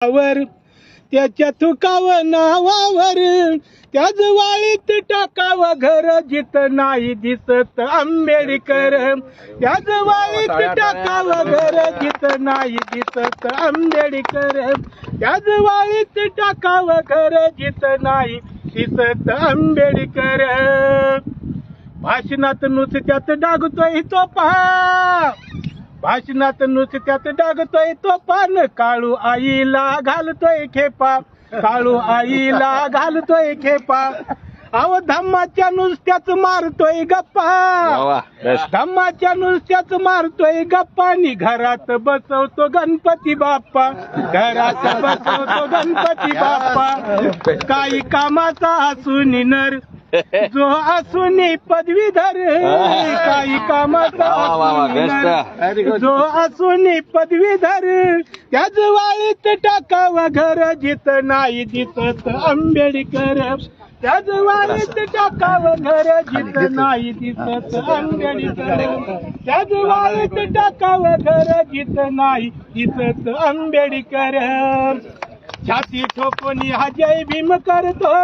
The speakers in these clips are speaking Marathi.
वर त्याच्या थुकावं नावावर त्याच वाळीत टाकावं घर जिथं नाही दिसत आंबेडकर. त्याच वाळीत टाकावं घर जिथं नाही दिसत आंबेडकर. त्याच वाळीत टाकावं घर जिथं नाही दिसत आंबेडकर. भाषणात नुसत्यात डागतोय तो पहा, भाषणात नुसत्यात डागतोय तो पान. काळू आईला घालतोय खेपा, काळू आईला घालतोय खेपा. अहो धम्माच्या नुसत्याच मारतोय गप्पा, धम्माच्या नुसत्याच मारतोय गप्पा. नि घरात बसवतो गणपती बाप्पा, घरात बसवतो गणपती बाप्पा. काही कामाचा असून नर जो असून पदवीधर, काही कामाचा जो असून पदवीधर. त्याच वाळीत टाकावं घर जिथं नाही दिसत आंबेडकर. त्याच वाळीत टाकावं घर जिथं नाही दिसत आंबेडकर. त्याच वाळीत टाकावं घर जिथं नाही दिसत आंबेडकर. छाती ठोकून हा जय भीम करतो,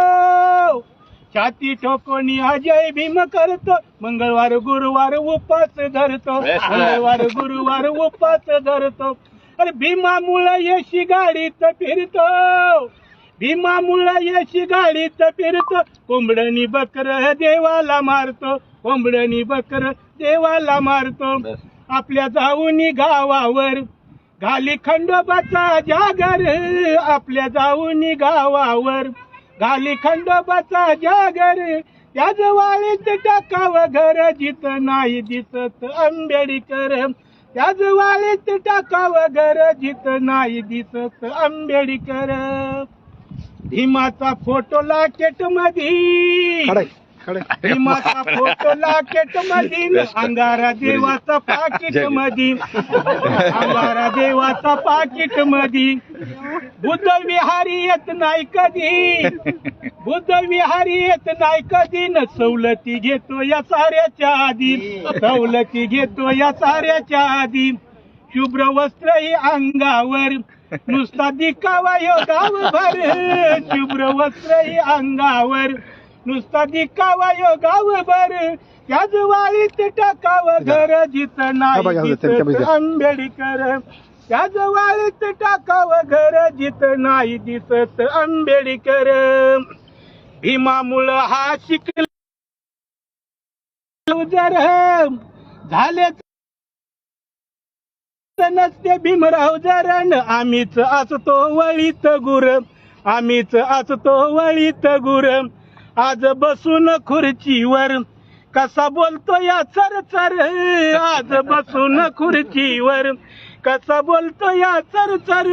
छाती ठोकून हा जय भीम करतो. मंगळवार गुरुवार उपास धरतो, मंगळवार गुरुवार उपास धरतो. अरे भीमामुळं यशी गाडीत फिरतो, भीमामुळं यशी गाडीत फिरतो. कोंबडणी बकर देवाला मारतो, कोंबडणी बकर देवाला मारतो. आपल्या जाऊनी गावावर घाली खंडोबाचा जागर, आपल्या जाऊनी गावावर घाली खंडोबाचा जागर. त्याच वाळीत टाकावं घर जिथं नाही दिसत आंबेडकर. त्याच वाळीत टाकावं घर जिथं नाही दिसत आंबेडकर. भीमाचा फोटो लाकेट मधी, भीमाचा फोटो लाकेट मधी. अंगारा देवाचा पाकिट मधी, अंगारा देवाचा पाकिट मधी. बुद्ध विहारी येत नाही कधी, बुद्ध विहारी येत नाही कधी. न सवलती घेतो या साऱ्याच्या आधी, सवलती घेतो या साऱ्याच्या आधी. शुभ्र वस्त्र ही अंगावर नुसता दिखावा यो गावभर, शुभ्र वस्त्र ही अंगावर नुसता दिखावा यो गावभर. त्याच वाळीत टाकावं घर जिथं नाही दिसत आंबेडकर. त्याच वाळीत टाकावं घर जिथं नाही दिसत आंबेडकर. भीमामुळं हा शिकला जर झाले नसते भीमराव जरण. आम्हीच असतो वळीत गुर, आम्हीच असतो वळीत गुर. आज बसून खुर्चीवर कसा बोलतो या चरचर, आज बसून खुर्चीवर कसा बोलतो या चरचर.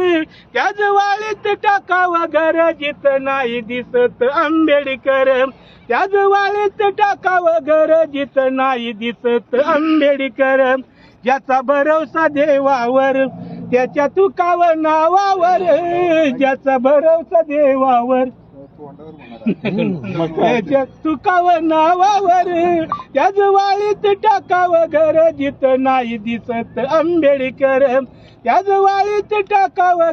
त्याच वाळीत टाकावं घर जिथं नाही दिसत आंबेडकर. त्याच वाळीत टाकावं घर जिथं नाही दिसत आंबेडकर. ज्याचा भरवसा देवावर त्याच्या तुकावं नावावर, ज्याचा भरवसा देवावर त्याच्या तुकावं नावावर. त्याच वाळीत टाकावं घर जिथं नाही दिसत आंबेडकर. त्याच वाळीत टाकावं